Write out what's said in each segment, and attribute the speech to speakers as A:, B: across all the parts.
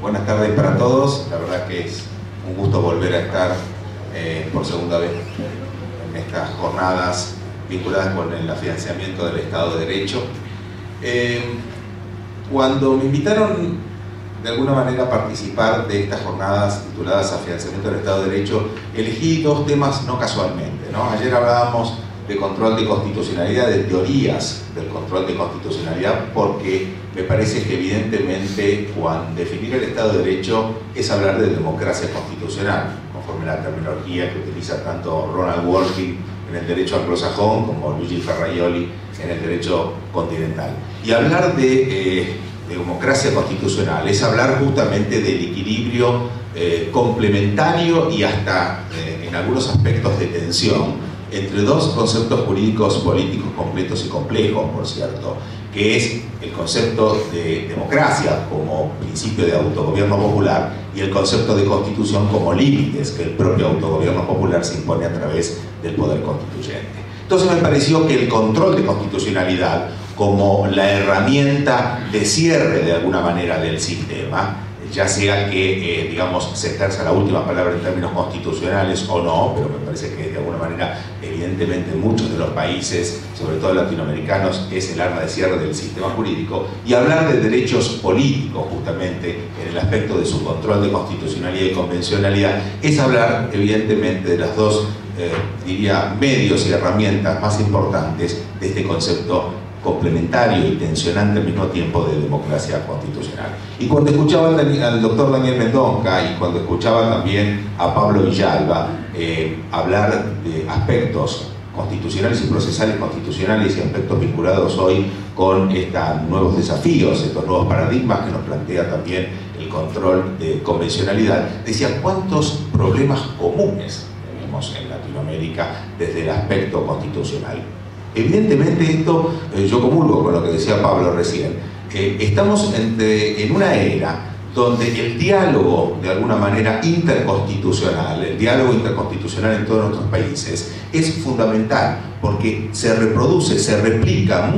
A: Buenas tardes para todos. La verdad que es un gusto volver a estar por segunda vez en estas jornadas vinculadas con el afianzamiento del Estado de Derecho. Cuando me invitaron de alguna manera a participar de estas jornadas tituladas Afianzamiento del Estado de Derecho, elegí dos temas no casualmente, ¿no? Ayer hablábamos de control de constitucionalidad, de teorías del control de constitucionalidad, porque me parece que evidentemente cuando definir el Estado de Derecho es hablar de democracia constitucional, conforme a la terminología que utiliza tanto Ronald Wolfing en el derecho anglosajón como Luigi Ferraioli en el derecho continental. Y hablar de democracia constitucional es hablar justamente del equilibrio complementario y hasta en algunos aspectos de tensión entre dos conceptos jurídicos políticos completos y complejos, por cierto, que es el concepto de democracia como principio de autogobierno popular y el concepto de constitución como límites que el propio autogobierno popular se impone a través del poder constituyente. Entonces me pareció que el control de constitucionalidad como la herramienta de cierre de alguna manera del sistema, ya sea que, digamos, se ejerza la última palabra en términos constitucionales o no, pero me parece que de alguna manera, evidentemente en muchos de los países, sobre todo latinoamericanos, es el arma de cierre del sistema jurídico, y hablar de derechos políticos, justamente, en el aspecto de su control de constitucionalidad y convencionalidad, es hablar, evidentemente, de las dos, diría, medios y herramientas más importantes de este concepto complementario y tensionante al mismo tiempo de democracia constitucional. Y cuando escuchaba al doctor Daniel Mendonca y cuando escuchaba también a Pablo Villalba hablar de aspectos constitucionales y procesales constitucionales y aspectos vinculados hoy con estos nuevos desafíos, estos nuevos paradigmas que nos plantea también el control de convencionalidad, decía cuántos problemas comunes tenemos en Latinoamérica desde el aspecto constitucional. Evidentemente esto, yo comulgo con lo que decía Pablo recién, estamos en una era donde el diálogo, de alguna manera, interconstitucional, el diálogo interconstitucional en todos nuestros países es fundamental, porque se reproduce, se replica,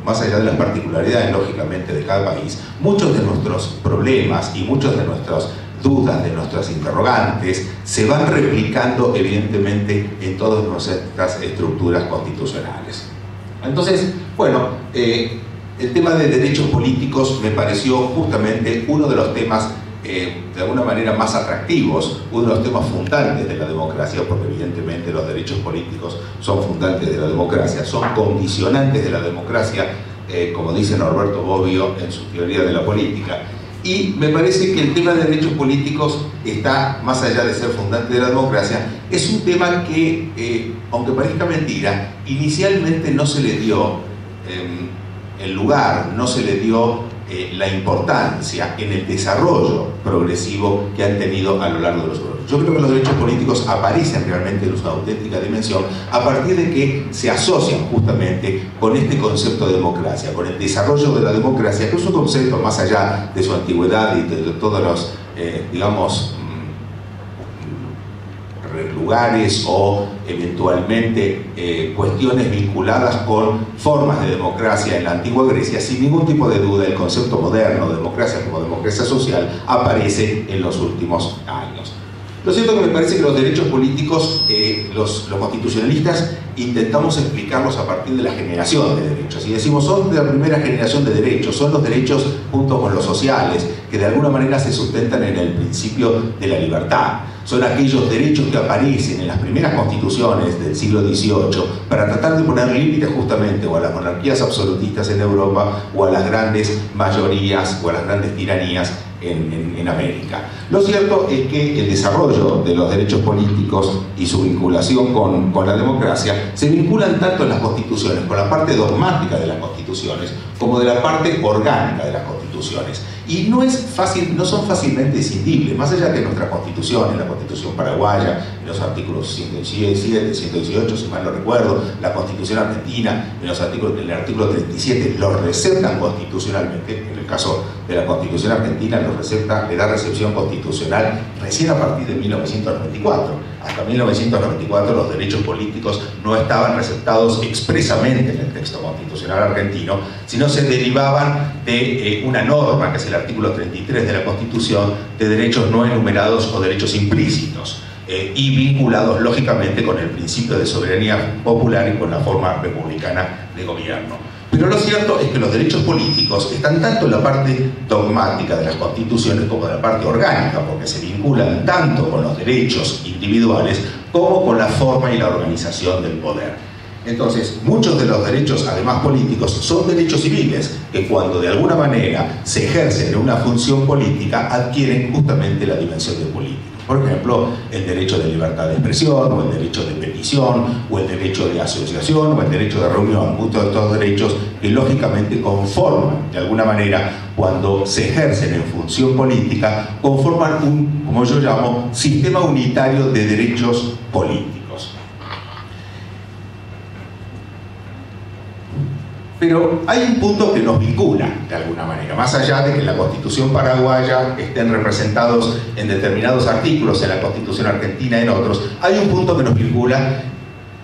A: más allá de las particularidades, lógicamente, de cada país, muchos de nuestros problemas y muchos de nuestras dudas, de nuestras interrogantes, se van replicando evidentemente en todas nuestras estructuras constitucionales. Entonces, bueno, el tema de derechos políticos me pareció justamente uno de los temas de alguna manera más atractivos, uno de los temas fundantes de la democracia, porque evidentemente los derechos políticos son fundantes de la democracia, son condicionantes de la democracia, como dice Norberto Bobbio en su teoría de la política. Y me parece que el tema de derechos políticos está, más allá de ser fundante de la democracia, es un tema que, aunque parezca mentira, inicialmente no se le dio el lugar, no se le dio la importancia en el desarrollo progresivo que han tenido a lo largo de los años. Yo creo que los derechos políticos aparecen realmente en su auténtica dimensión a partir de que se asocian justamente con este concepto de democracia, con el desarrollo de la democracia, que es un concepto más allá de su antigüedad y de todos los, digamos, lugares o eventualmente cuestiones vinculadas con formas de democracia en la antigua Grecia. Sin ningún tipo de duda, el concepto moderno de democracia como democracia social aparece en los últimos años. Lo cierto es que me parece que los derechos políticos, los constitucionalistas, intentamos explicarlos a partir de la generación de derechos. Y decimos, son de la primera generación de derechos, son los derechos junto con los sociales, que de alguna manera se sustentan en el principio de la libertad. Son aquellos derechos que aparecen en las primeras constituciones del siglo XVIII para tratar de poner límites justamente o a las monarquías absolutistas en Europa o a las grandes mayorías o a las grandes tiranías en América. Lo cierto es que el desarrollo de los derechos políticos y su vinculación con la democracia se vinculan tanto en las constituciones, con la parte dogmática de las constituciones, como de la parte orgánica de las constituciones. Y no son fácilmente escindibles, más allá de nuestra constitución, en la constitución paraguaya, en los artículos 117, 118, si mal no recuerdo, la constitución argentina, en el artículo 37, los receptan constitucionalmente. En el caso de la constitución argentina, le da recepción constitucional recién a partir de 1994. Hasta 1994 los derechos políticos no estaban receptados expresamente en el texto constitucional argentino, sino se derivaban de una norma, que es el artículo 33 de la Constitución, de derechos no enumerados o derechos implícitos, y vinculados lógicamente con el principio de soberanía popular y con la forma republicana de gobierno. Pero lo cierto es que los derechos políticos están tanto en la parte dogmática de las constituciones como en la parte orgánica, porque se vinculan tanto con los derechos individuales como con la forma y la organización del poder. Entonces, muchos de los derechos, además políticos, son derechos civiles, que cuando de alguna manera se ejercen en una función política, adquieren justamente la dimensión de política. Por ejemplo, el derecho de libertad de expresión, o el derecho de petición, o el derecho de asociación, o el derecho de reunión. Muchos de estos derechos que lógicamente conforman, de alguna manera, cuando se ejercen en función política, conforman un, como yo llamo, sistema unitario de derechos políticos. Pero hay un punto que nos vincula, de alguna manera, más allá de que en la Constitución paraguaya estén representados en determinados artículos, en la Constitución argentina en otros, hay un punto que nos vincula,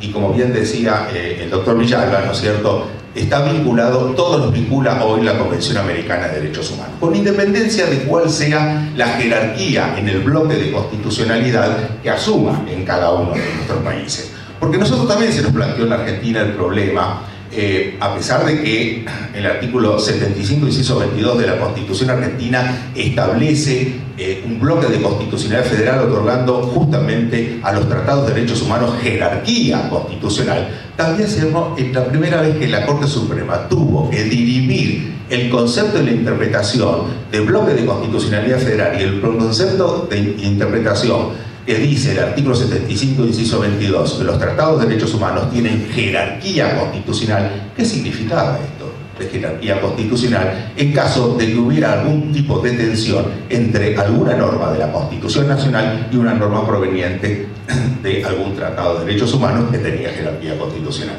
A: y como bien decía el doctor Villalba, ¿no es cierto?, está vinculado, todo nos vincula hoy la Convención Americana de Derechos Humanos, con independencia de cuál sea la jerarquía en el bloque de constitucionalidad que asuma en cada uno de nuestros países. Porque nosotros también se nos planteó en la Argentina el problema, a pesar de que el artículo 75, inciso 22 de la Constitución argentina establece un bloque de constitucionalidad federal otorgando justamente a los tratados de derechos humanos jerarquía constitucional, también se dio la primera vez que la Corte Suprema tuvo que dirimir el concepto de la interpretación del bloque de constitucionalidad federal y el concepto de interpretación que dice el artículo 75, inciso 22, que los tratados de derechos humanos tienen jerarquía constitucional. ¿Qué significaba esto de jerarquía constitucional en caso de que hubiera algún tipo de tensión entre alguna norma de la Constitución Nacional y una norma proveniente de algún tratado de derechos humanos que tenía jerarquía constitucional?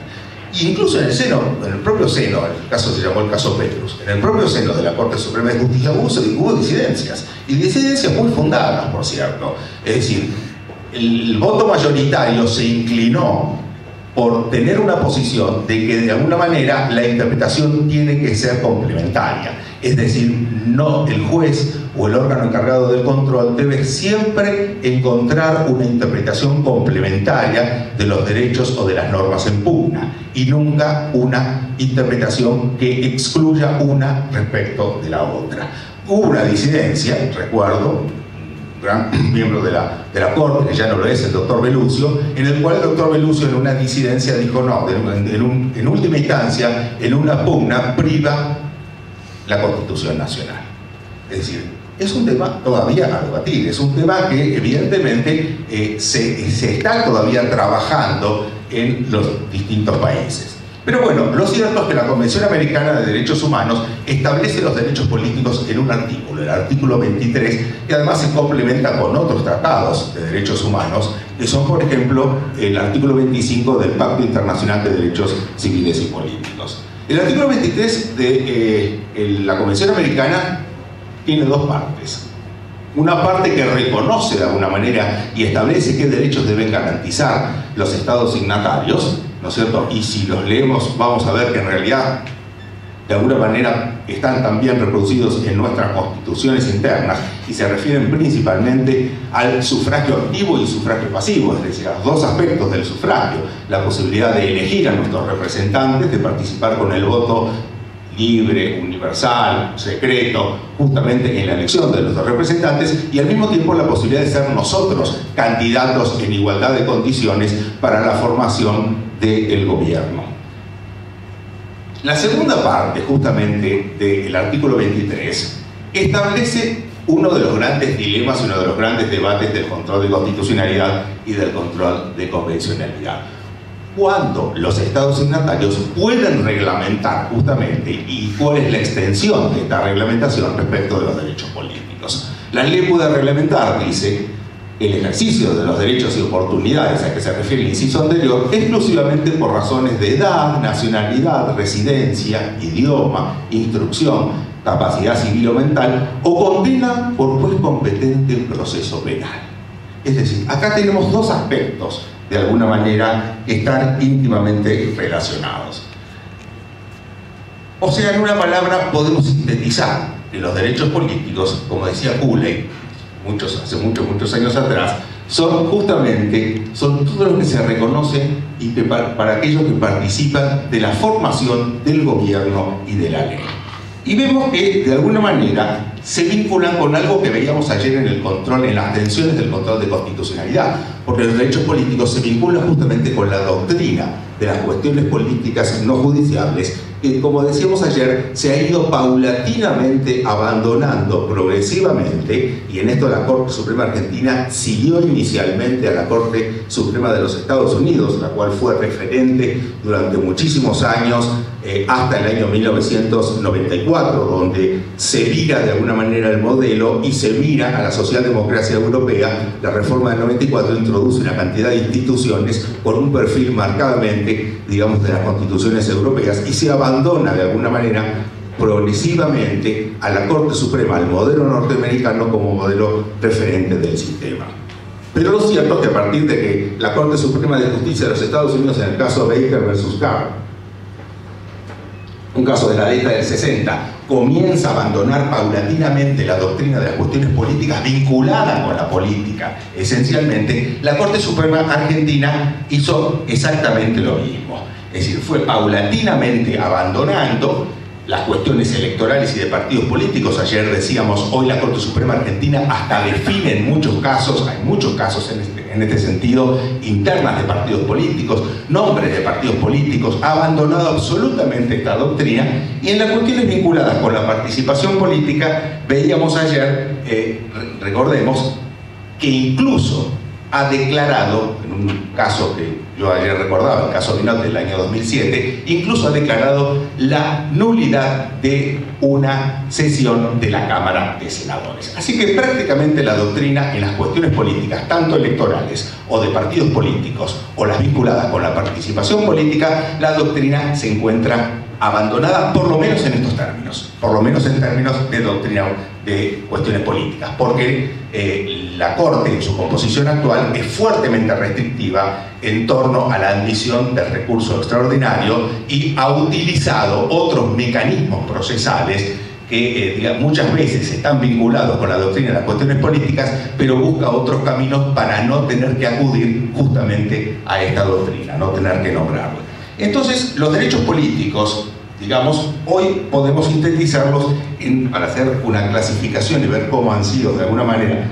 A: Incluso en el seno, en el propio seno, el caso se llamó el caso Petrus, en el propio seno de la Corte Suprema de Justicia hubo disidencias, y disidencias muy fundadas, por cierto. Es decir, el voto mayoritario se inclinó por tener una posición de que de alguna manera la interpretación tiene que ser complementaria. Es decir, no el juez o el órgano encargado del control debe siempre encontrar una interpretación complementaria de los derechos o de las normas en pugna y nunca una interpretación que excluya una respecto de la otra. Hubo una disidencia, recuerdo, un gran miembro de la Corte, que ya no lo es, el doctor Belluccio, en el cual el doctor Belluccio en una disidencia dijo no, en última instancia, en una pugna priva la Constitución Nacional. Es decir, es un tema todavía a debatir, es un tema que evidentemente se está todavía trabajando en los distintos países. Pero bueno, lo cierto es que la Convención Americana de Derechos Humanos establece los derechos políticos en un artículo, el artículo 23, que además se complementa con otros tratados de derechos humanos, que son, por ejemplo, el artículo 25 del Pacto Internacional de Derechos Civiles y Políticos. El artículo 23 de la Convención Americana tiene dos partes. Una parte que reconoce de alguna manera y establece qué derechos deben garantizar los estados signatarios, ¿no es cierto? Y si los leemos vamos a ver que en realidad de alguna manera están también reproducidos en nuestras constituciones internas y se refieren principalmente al sufragio activo y sufragio pasivo, es decir, a los dos aspectos del sufragio, la posibilidad de elegir a nuestros representantes, de participar con el voto libre, universal, secreto, justamente en la elección de nuestros representantes, y al mismo tiempo la posibilidad de ser nosotros candidatos en igualdad de condiciones para la formación del gobierno. La segunda parte, justamente, del artículo 23, establece uno de los grandes dilemas, uno de los grandes debates del control de constitucionalidad y del control de convencionalidad. Cuando los estados signatarios pueden reglamentar justamente y cuál es la extensión de esta reglamentación respecto de los derechos políticos. La ley puede reglamentar, dice, el ejercicio de los derechos y oportunidades a que se refiere el inciso anterior exclusivamente por razones de edad, nacionalidad, residencia, idioma, instrucción, capacidad civil o mental, o condena por juez competente en proceso penal. Es decir, acá tenemos dos aspectos, de alguna manera, que están íntimamente relacionados. O sea, en una palabra podemos sintetizar que los derechos políticos, como decía Cooley, hace muchos años atrás, son todos los que se reconocen y que para aquellos que participan de la formación del gobierno y de la ley. Y vemos que, de alguna manera, se vinculan con algo que veíamos ayer en el control, en las tensiones del control de constitucionalidad, porque los derechos políticos se vinculan justamente con la doctrina de las cuestiones políticas no judiciables, que, como decíamos ayer, se ha ido paulatinamente abandonando progresivamente, y en esto la Corte Suprema Argentina siguió inicialmente a la Corte Suprema de los Estados Unidos, la cual fue referente durante muchísimos años, hasta el año 1994, donde se vira de alguna manera el modelo y se mira a la socialdemocracia europea. La reforma del 94 introduce una cantidad de instituciones con un perfil marcadamente, digamos, de las constituciones europeas, y se abandona de alguna manera progresivamente a la Corte Suprema, al modelo norteamericano, como modelo referente del sistema. Pero lo cierto es que a partir de que la Corte Suprema de Justicia de los Estados Unidos, en el caso Baker versus Carr, un caso de la década del 60, comienza a abandonar paulatinamente la doctrina de las cuestiones políticas vinculada con la política, esencialmente, la Corte Suprema Argentina hizo exactamente lo mismo. Es decir, fue paulatinamente abandonando las cuestiones electorales y de partidos políticos. Ayer decíamos, hoy la Corte Suprema Argentina hasta define en muchos casos, hay muchos casos en este sentido, internas de partidos políticos, nombres de partidos políticos, ha abandonado absolutamente esta doctrina, y en las cuestiones vinculadas con la participación política, veíamos ayer, recordemos, que incluso ha declarado, en un caso que yo ayer recordaba, el caso Binot del año 2007, incluso ha declarado la nulidad de una sesión de la Cámara de Senadores. Así que prácticamente la doctrina en las cuestiones políticas, tanto electorales o de partidos políticos, o las vinculadas con la participación política, la doctrina se encuentra abandonada, por lo menos en estos términos, por lo menos en términos de doctrina de cuestiones políticas, porque la Corte en su composición actual es fuertemente restrictiva en torno a la admisión del recurso extraordinario, y ha utilizado otros mecanismos procesales que muchas veces están vinculados con la doctrina de las cuestiones políticas, pero busca otros caminos para no tener que acudir justamente a esta doctrina, no tener que nombrarla. Entonces, los derechos políticos, digamos, hoy podemos sintetizarlos para hacer una clasificación y ver cómo han sido de alguna manera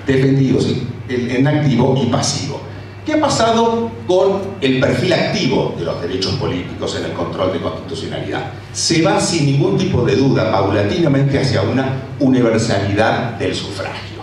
A: defendidos en activo y pasivo. ¿Qué ha pasado con el perfil activo de los derechos políticos en el control de constitucionalidad? Se va sin ningún tipo de duda paulatinamente hacia una universalidad del sufragio.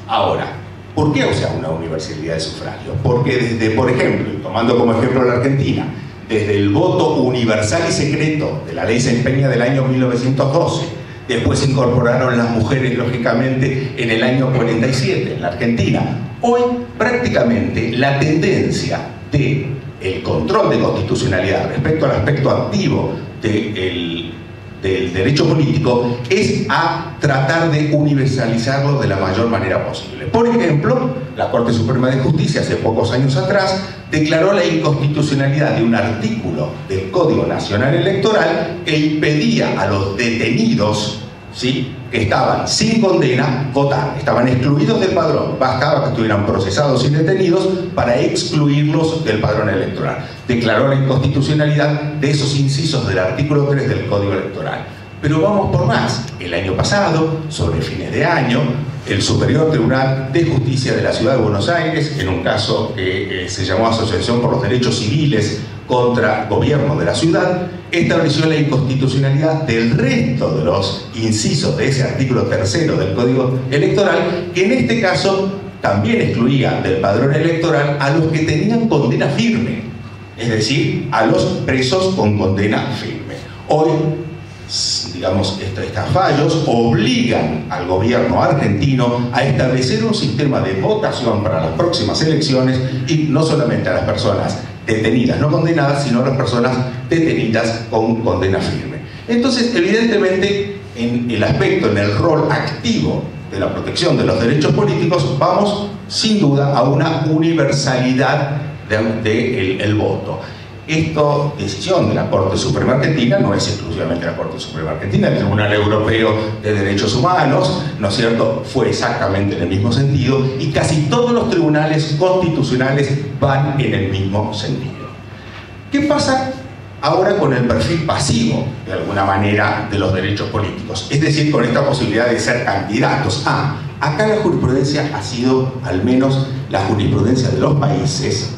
A: Ahora, ¿por qué una universalidad del sufragio? Porque desde, por ejemplo, tomando como ejemplo la Argentina, desde el voto universal y secreto de la Ley Sáenz Peña del año 1912, después se incorporaron las mujeres, lógicamente, en el año 47 en la Argentina. Hoy, prácticamente, la tendencia del control de constitucionalidad respecto al aspecto activo del derecho político es a tratar de universalizarlo de la mayor manera posible. Por ejemplo, la Corte Suprema de Justicia, hace pocos años atrás, declaró la inconstitucionalidad de un artículo del Código Nacional Electoral que impedía a los detenidos, ¿sí?, que estaban sin condena votar, estaban excluidos del padrón. Bastaba que estuvieran procesados y detenidos para excluirlos del padrón electoral. Declaró la inconstitucionalidad de esos incisos del artículo 3 del Código Electoral. Pero vamos por más. El año pasado, sobre fines de año, el Superior Tribunal de Justicia de la Ciudad de Buenos Aires, en un caso que se llamó Asociación por los Derechos Civiles contra Gobierno de la Ciudad, estableció la inconstitucionalidad del resto de los incisos de ese artículo 3 del Código Electoral, que en este caso también excluía del padrón electoral a los que tenían condena firme, es decir, a los presos con condena firme. Hoy, digamos, estos fallos obligan al gobierno argentino a establecer un sistema de votación para las próximas elecciones, y no solamente a las personas detenidas no condenadas, sino a las personas detenidas con condena firme. Entonces, evidentemente, en el aspecto, en el rol activo de la protección de los derechos políticos, vamos sin duda a una universalidad del voto. Esta decisión de la Corte Suprema Argentina no es exclusivamente la Corte Suprema Argentina, el Tribunal Europeo de Derechos Humanos, ¿no es cierto?, fue exactamente en el mismo sentido, y casi todos los tribunales constitucionales van en el mismo sentido. ¿Qué pasa ahora con el perfil pasivo, de alguna manera, de los derechos políticos? Es decir, con esta posibilidad de ser candidatos. Acá la jurisprudencia ha sido, al menos la jurisprudencia de los países,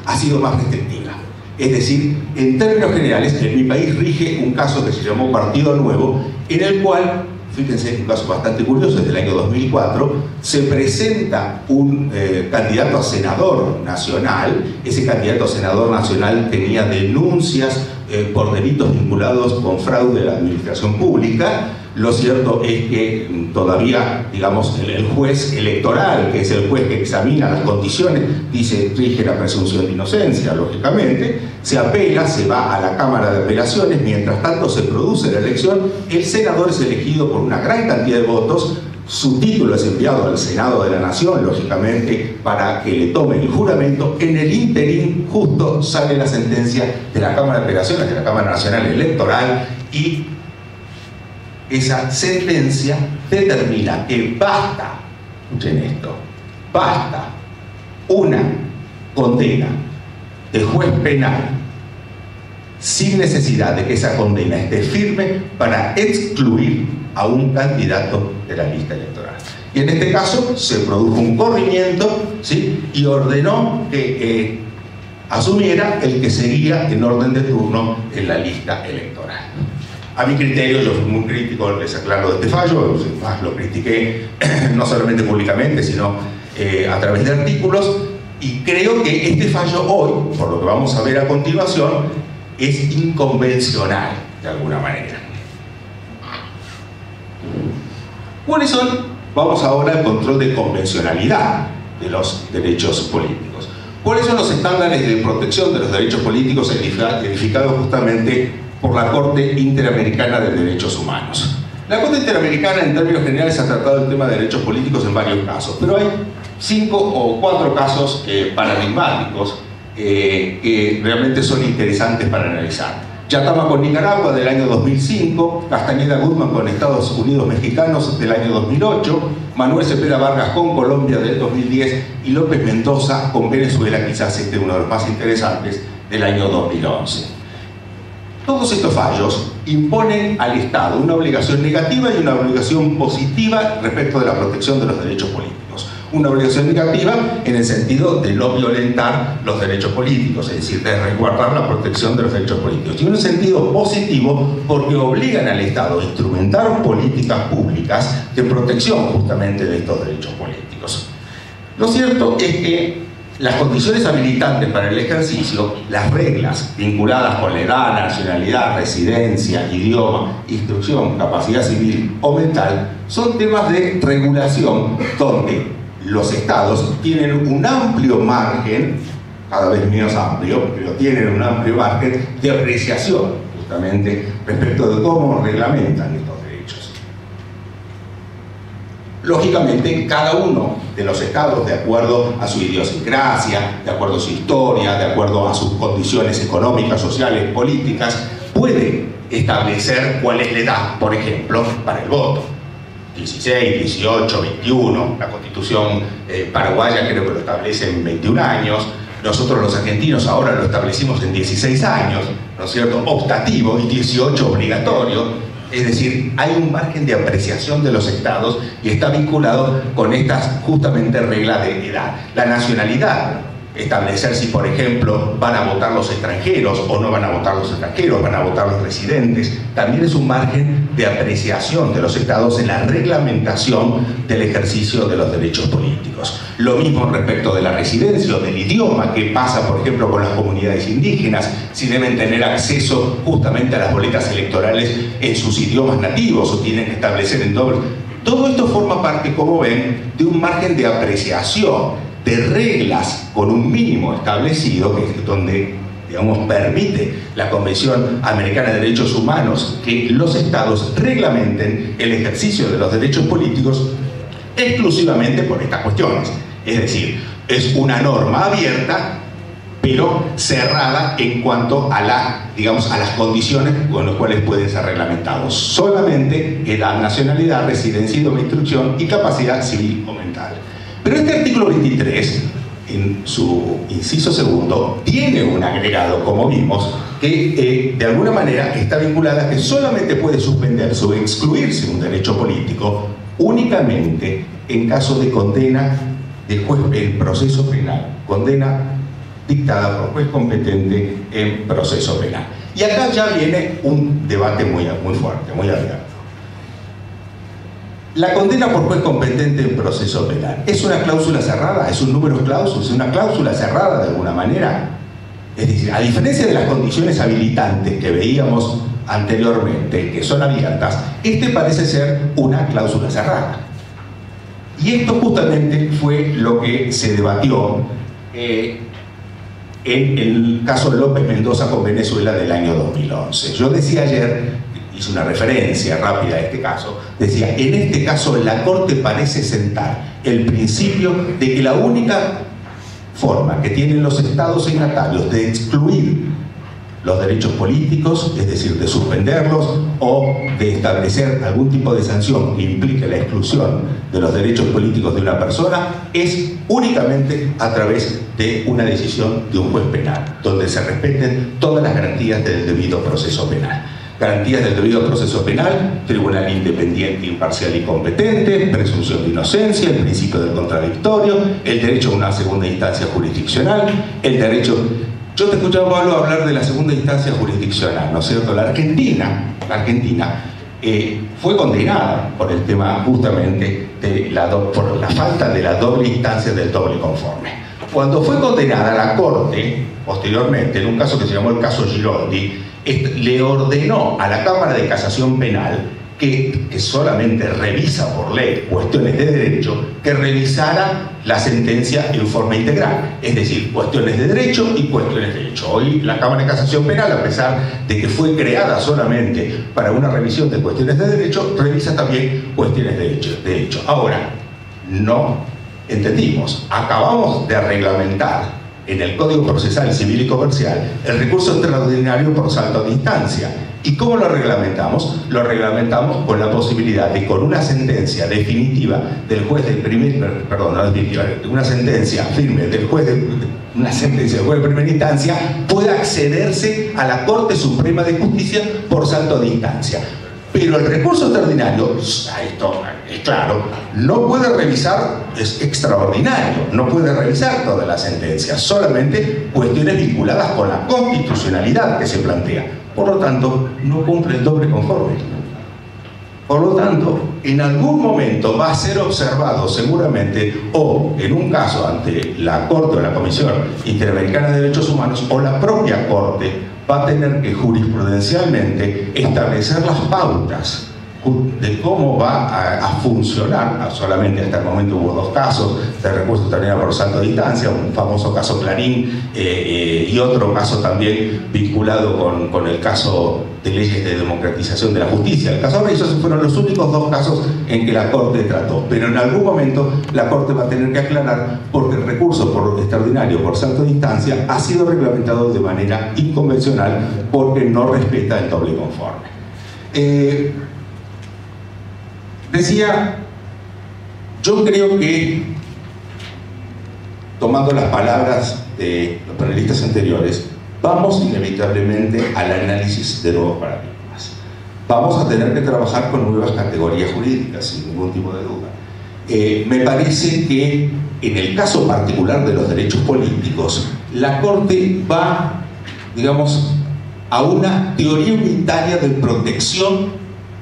A: ha sido más restrictiva. Es decir, en términos generales, en mi país rige un caso que se llamó Partido Nuevo, en el cual, fíjense, un caso bastante curioso, es del año 2004, se presenta un candidato a senador nacional. Ese candidato a senador nacional tenía denuncias por delitos vinculados con fraude de la administración pública. Lo cierto es que todavía, digamos, el juez electoral, que es el juez que examina las condiciones, dice, rige la presunción de inocencia, lógicamente, se apela, se va a la Cámara de Apelaciones, mientras tanto se produce la elección, el senador es elegido por una gran cantidad de votos, su título es enviado al Senado de la Nación, lógicamente, para que le tome el juramento. En el ínterin, justo sale la sentencia de la Cámara de Apelaciones, de la Cámara Nacional Electoral, y esa sentencia determina que basta, escuchen esto, basta una condena de juez penal sin necesidad de que esa condena esté firme para excluir a un candidato de la lista electoral. Y en este caso se produjo un corrimiento, ¿sí?, y ordenó que asumiera el que seguía en orden de turno en la lista electoral. A mi criterio, yo fui muy crítico, les aclaro, de este fallo, más lo critiqué no solamente públicamente, sino a través de artículos, y creo que este fallo hoy, por lo que vamos a ver a continuación, es inconvencional, de alguna manera. ¿Cuáles son? Vamos ahora al control de convencionalidad de los derechos políticos. ¿Cuáles son los estándares de protección de los derechos políticos edificados justamente por la Corte Interamericana de Derechos Humanos? La Corte Interamericana, en términos generales, ha tratado el tema de derechos políticos en varios casos, pero hay 5 o 4 casos paradigmáticos que realmente son interesantes para analizar. Yatama con Nicaragua del año 2005, Castañeda Guzmán con Estados Unidos Mexicanos del año 2008, Manuel Cepeda Vargas con Colombia del 2010 y López Mendoza con Venezuela, quizás uno de los más interesantes, del año 2011. Todos estos fallos imponen al Estado una obligación negativa y una obligación positiva respecto de la protección de los derechos políticos. Una obligación negativa en el sentido de no violentar los derechos políticos, es decir, de resguardar la protección de los derechos políticos. Y en un sentido positivo porque obligan al Estado a instrumentar políticas públicas de protección justamente de estos derechos políticos. Lo cierto es que las condiciones habilitantes para el ejercicio, las reglas vinculadas con la edad, nacionalidad, residencia, idioma, instrucción, capacidad civil o mental, son temas de regulación donde los estados tienen un amplio margen, cada vez menos amplio, pero tienen un amplio margen de apreciación justamente respecto de cómo reglamentan estos derechos. Lógicamente, cada uno de los estados, de acuerdo a su idiosincrasia, de acuerdo a su historia, de acuerdo a sus condiciones económicas, sociales, políticas, puede establecer cuál es la edad, por ejemplo, para el voto. 16, 18, 21, la Constitución paraguaya creo que lo establece en 21 años, nosotros los argentinos ahora lo establecimos en 16 años, ¿no es cierto?, optativo, y 18 obligatorio. Es decir, hay un margen de apreciación de los estados y está vinculado con estas justamente reglas de edad. La nacionalidad, establecer si, por ejemplo, van a votar los extranjeros o no van a votar los extranjeros, van a votar los residentes, también es un margen de apreciación de los estados en la reglamentación del ejercicio de los derechos políticos. Lo mismo respecto de la residencia o del idioma, que pasa, por ejemplo, con las comunidades indígenas, si deben tener acceso justamente a las boletas electorales en sus idiomas nativos o tienen que establecer en doble. Todo esto forma parte, como ven, de un margen de apreciación, de reglas con un mínimo establecido, que es donde
B: digamos, permite la Convención Americana de Derechos Humanos que los estados reglamenten el ejercicio de los derechos políticos exclusivamente por estas cuestiones. Es decir, es una norma abierta, pero cerrada en cuanto a digamos, a las condiciones con las cuales pueden ser reglamentados. Solamente edad, nacionalidad, residencia, idioma, instrucción y capacidad civil o mental. Pero este artículo 23, en su inciso segundo, tiene un agregado, como vimos, que de alguna manera está vinculada a que solamente puede suspenderse o excluirse un derecho político únicamente en caso de condena de juez en proceso penal, condena dictada por juez competente en proceso penal. Y acá ya viene un debate muy fuerte, muy abierto. La condena por juez competente en proceso penal, ¿es una cláusula cerrada? ¿Es un número clausus? ¿Es una cláusula cerrada de alguna manera? Es decir, a diferencia de las condiciones habilitantes que veíamos anteriormente, que son abiertas, este parece ser una cláusula cerrada. Y esto justamente fue lo que se debatió en el caso López Mendoza con Venezuela del año 2011. Yo decía ayer, hice una referencia rápida a este caso, decía, en este caso la Corte parece sentar el principio de que la única forma que tienen los estados signatarios de excluir los derechos políticos, es decir, de suspenderlos o de establecer algún tipo de sanción que implique la exclusión de los derechos políticos de una persona, es únicamente a través de una decisión de un juez penal, donde se respeten todas las garantías del debido proceso penal. Garantías del debido proceso penal, tribunal independiente, imparcial y competente, presunción de inocencia, el principio del contradictorio, el derecho a una segunda instancia jurisdiccional, el derecho... Yo te escuchaba, Pablo, hablar de la segunda instancia jurisdiccional, ¿no es cierto? La Argentina fue condenada por el tema justamente de por la falta de la doble instancia del doble conforme. Cuando fue condenada, la Corte, posteriormente, en un caso que se llamó el caso Giroldi, le ordenó a la Cámara de Casación Penal, que solamente revisa por ley cuestiones de derecho, que revisara la sentencia en forma integral, es decir, cuestiones de derecho y cuestiones de hecho. Hoy la Cámara de Casación Penal, a pesar de que fue creada solamente para una revisión de cuestiones de derecho, revisa también cuestiones de hecho. Ahora, no entendimos, acabamos de reglamentar en el Código Procesal Civil y Comercial el recurso extraordinario por salto de instancia. ¿Y cómo lo reglamentamos? Lo reglamentamos con la posibilidad de, con una sentencia definitiva del juez de una sentencia firme del juez una sentencia del juez de primera instancia, pueda accederse a la Corte Suprema de Justicia por salto de instancia. Pero el recurso extraordinario, esto es claro, no puede revisar, es extraordinario, no puede revisar toda la sentencia, solamente cuestiones vinculadas con la constitucionalidad que se plantea. Por lo tanto, no cumple el doble conforme. Por lo tanto, en algún momento va a ser observado seguramente, o en un caso ante la Corte o la Comisión Interamericana de Derechos Humanos, o la propia Corte va a tener que jurisprudencialmente establecer las pautas de cómo va a funcionar. Solamente hasta el momento hubo dos casos de recurso extraordinario por salto de distancia, un famoso caso Clarín y otro caso también vinculado con el caso de leyes de democratización de la justicia. El caso Reyes, esos fueron los únicos dos casos en que la Corte trató, pero en algún momento la Corte va a tener que aclarar porque el recurso extraordinario por salto de distancia ha sido reglamentado de manera inconvencional porque no respeta el doble conforme. Decía, yo creo que, tomando las palabras de los panelistas anteriores, vamos inevitablemente al análisis de nuevos paradigmas. Vamos a tener que trabajar con nuevas categorías jurídicas, sin ningún tipo de duda. Me parece que, en el caso particular de los derechos políticos, la Corte va, digamos, a una teoría unitaria de protección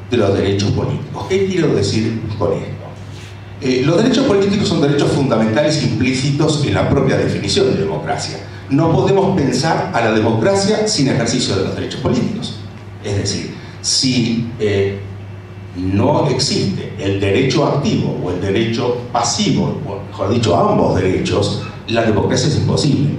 B: de los derechos políticos. ¿Qué quiero decir con esto? Los derechos políticos son derechos fundamentales implícitos en la propia definición de democracia. No podemos pensar a la democracia sin ejercicio de los derechos políticos. Es decir, si no existe el derecho activo o el derecho pasivo, o mejor dicho, ambos derechos, la democracia es imposible.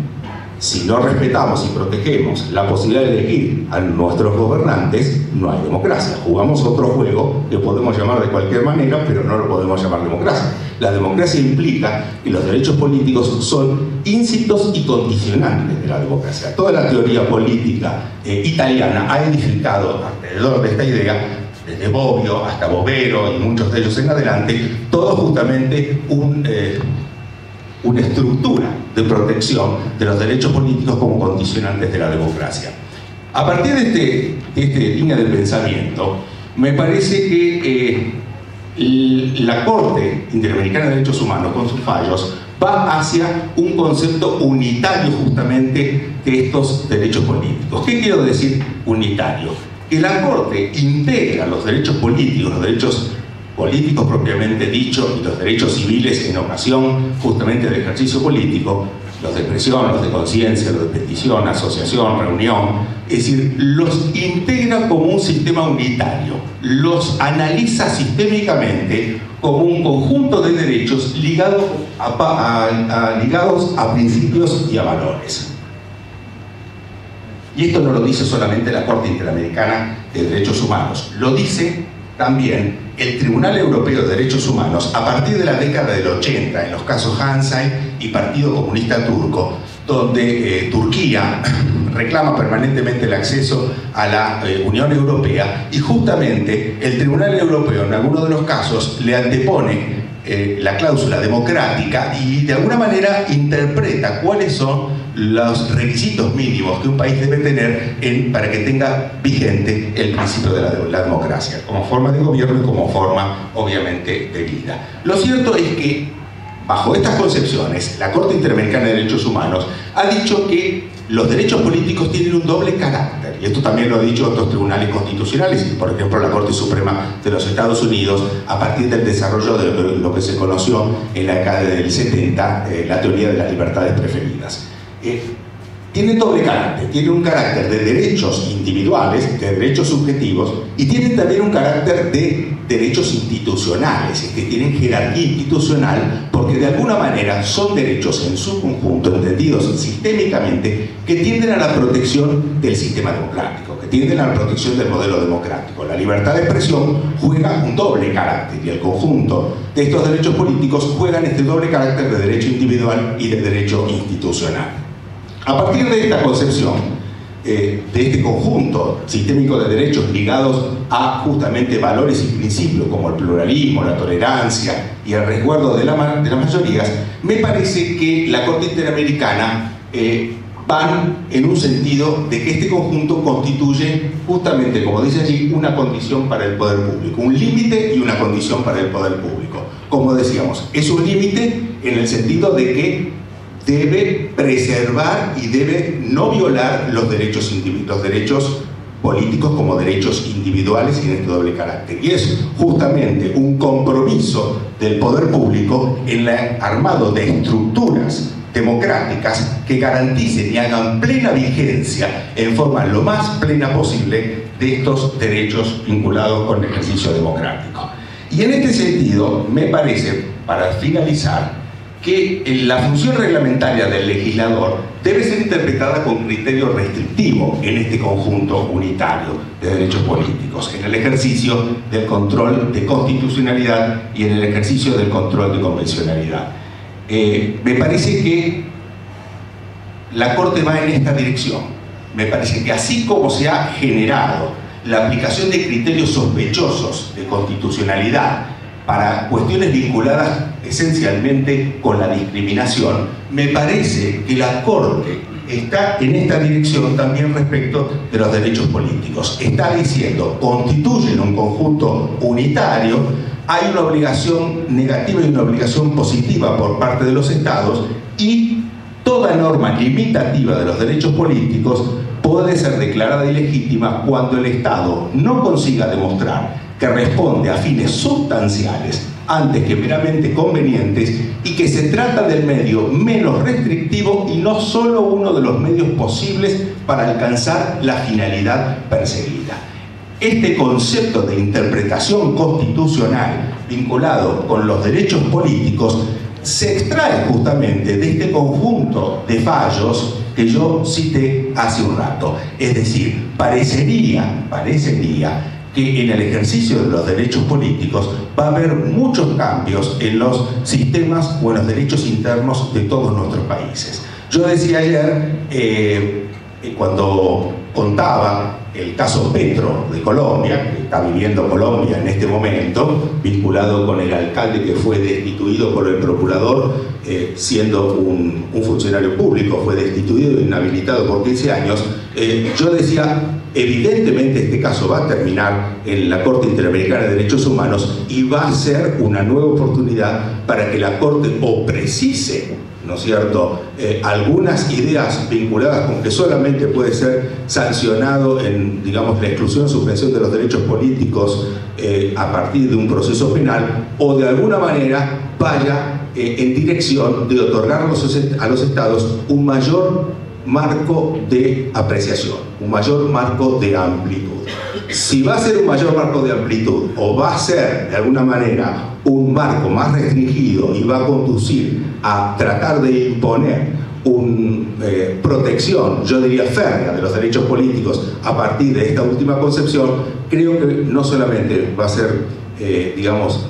B: Si no respetamos y protegemos la posibilidad de elegir a nuestros gobernantes, no hay democracia. Jugamos otro juego que podemos llamar de cualquier manera, pero no lo podemos llamar democracia. La democracia implica que los derechos políticos son íncitos y condicionantes de la democracia. Toda la teoría política italiana ha edificado alrededor de esta idea, desde Bobbio hasta Bovero y muchos de ellos en adelante, todo justamente una estructura de protección de los derechos políticos como condicionantes de la democracia. A partir de esta línea de pensamiento, me parece que la Corte Interamericana de Derechos Humanos, con sus fallos, va hacia un concepto unitario justamente de estos derechos políticos. ¿Qué quiero decir unitario? Que la Corte integra los derechos políticos propiamente dicho, y los derechos civiles en ocasión justamente del ejercicio político, los de expresión, los de conciencia, los de petición, asociación, reunión, es decir, los integra como un sistema unitario, los analiza sistémicamente como un conjunto de derechos ligados a principios y a valores. Y esto no lo dice solamente la Corte Interamericana de Derechos Humanos, lo dice también el Tribunal Europeo de Derechos Humanos a partir de la década del 80, en los casos Hansay y Partido Comunista Turco, donde Turquía reclama permanentemente el acceso a la Unión Europea, y justamente el Tribunal Europeo en algunos de los casos le antepone la cláusula democrática y de alguna manera interpreta cuáles son los requisitos mínimos que un país debe tener para que tenga vigente el principio de la democracia, como forma de gobierno y como forma, obviamente, de vida. Lo cierto es que, bajo estas concepciones, la Corte Interamericana de Derechos Humanos ha dicho que los derechos políticos tienen un doble carácter, y esto también lo han dicho otros tribunales constitucionales, por ejemplo la Corte Suprema de los Estados Unidos, a partir del desarrollo de lo que se conoció en la década del 70, la teoría de las libertades preferidas. Tiene doble carácter, tiene un carácter de derechos individuales, de derechos subjetivos, y tienen también un carácter de derechos institucionales, que tienen jerarquía institucional, porque de alguna manera son derechos en su conjunto, entendidos sistémicamente, que tienden a la protección del sistema democrático, que tienden a la protección del modelo democrático. La libertad de expresión juega un doble carácter, y el conjunto de estos derechos políticos juegan este doble carácter de derecho individual y de derecho institucional. A partir de esta concepción, de este conjunto sistémico de derechos ligados a justamente valores y principios como el pluralismo, la tolerancia y el resguardo de las mayorías, me parece que la Corte Interamericana van en un sentido de que este conjunto constituye justamente, como dice allí, una condición para el poder público, un límite y una condición para el poder público. Como decíamos, es un límite en el sentido de que debe preservar y debe no violar los derechos políticos como derechos individuales y en este doble carácter. Y es justamente un compromiso del poder público en el armado de estructuras democráticas que garanticen y hagan plena vigencia en forma lo más plena posible de estos derechos vinculados con el ejercicio democrático. Y en este sentido, me parece, para finalizar, que la función reglamentaria del legislador debe ser interpretada con criterio restrictivo en este conjunto unitario de derechos políticos, en el ejercicio del control de constitucionalidad y en el ejercicio del control de convencionalidad. Me parece que la Corte va en esta dirección. Me parece que así como se ha generado la aplicación de criterios sospechosos de constitucionalidad para cuestiones vinculadas esencialmente con la discriminación, me parece que la Corte está en esta dirección también respecto de los derechos políticos. Está diciendo, constituyen un conjunto unitario, hay una obligación negativa y una obligación positiva por parte de los Estados, y toda norma limitativa de los derechos políticos puede ser declarada ilegítima cuando el Estado no consiga demostrar que responde a fines sustanciales antes que meramente convenientes y que se trata del medio menos restrictivo y no solo uno de los medios posibles para alcanzar la finalidad perseguida. Este concepto de interpretación constitucional vinculado con los derechos políticos se extrae justamente de este conjunto de fallos que yo cité hace un rato. Es decir, parecería que en el ejercicio de los derechos políticos va a haber muchos cambios en los sistemas o en los derechos internos de todos nuestros países. Yo decía ayer, cuando contaba el caso Petro de Colombia, que está viviendo Colombia en este momento, vinculado con el alcalde que fue destituido por el procurador, siendo un funcionario público, fue destituido e inhabilitado por 15 años, yo decía, evidentemente este caso va a terminar en la Corte Interamericana de Derechos Humanos y va a ser una nueva oportunidad para que la Corte o precise, ¿no es cierto?, algunas ideas vinculadas con que solamente puede ser sancionado en, digamos, la exclusión o suspensión de los derechos políticos a partir de un proceso penal, o de alguna manera vaya en dirección de otorgar a los estados un mayor marco de apreciación, un mayor marco de amplitud. Si va a ser un mayor marco de amplitud o va a ser de alguna manera un marco más restringido y va a conducir a tratar de imponer una protección, yo diría férrea, de los derechos políticos a partir de esta última concepción, creo que no solamente va a ser, digamos,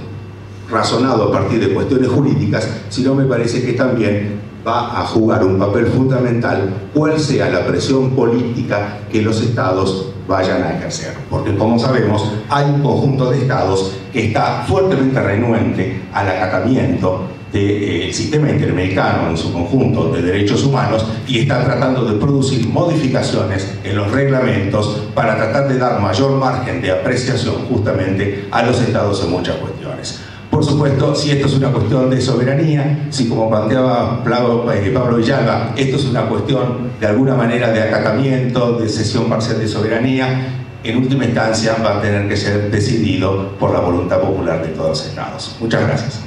B: razonado a partir de cuestiones jurídicas, sino me parece que también va a jugar un papel fundamental cuál sea la presión política que los estados vayan a ejercer. Porque, como sabemos, hay un conjunto de estados que está fuertemente renuente al acatamiento del sistema interamericano en su conjunto de derechos humanos y está tratando de producir modificaciones en los reglamentos para tratar de dar mayor margen de apreciación justamente a los estados en muchas cuestiones. Por supuesto, si esto es una cuestión de soberanía, si como planteaba Pablo Villalba, esto es una cuestión de alguna manera de acatamiento, de cesión parcial de soberanía, en última instancia va a tener que ser decidido por la voluntad popular de todos los estados. Muchas gracias.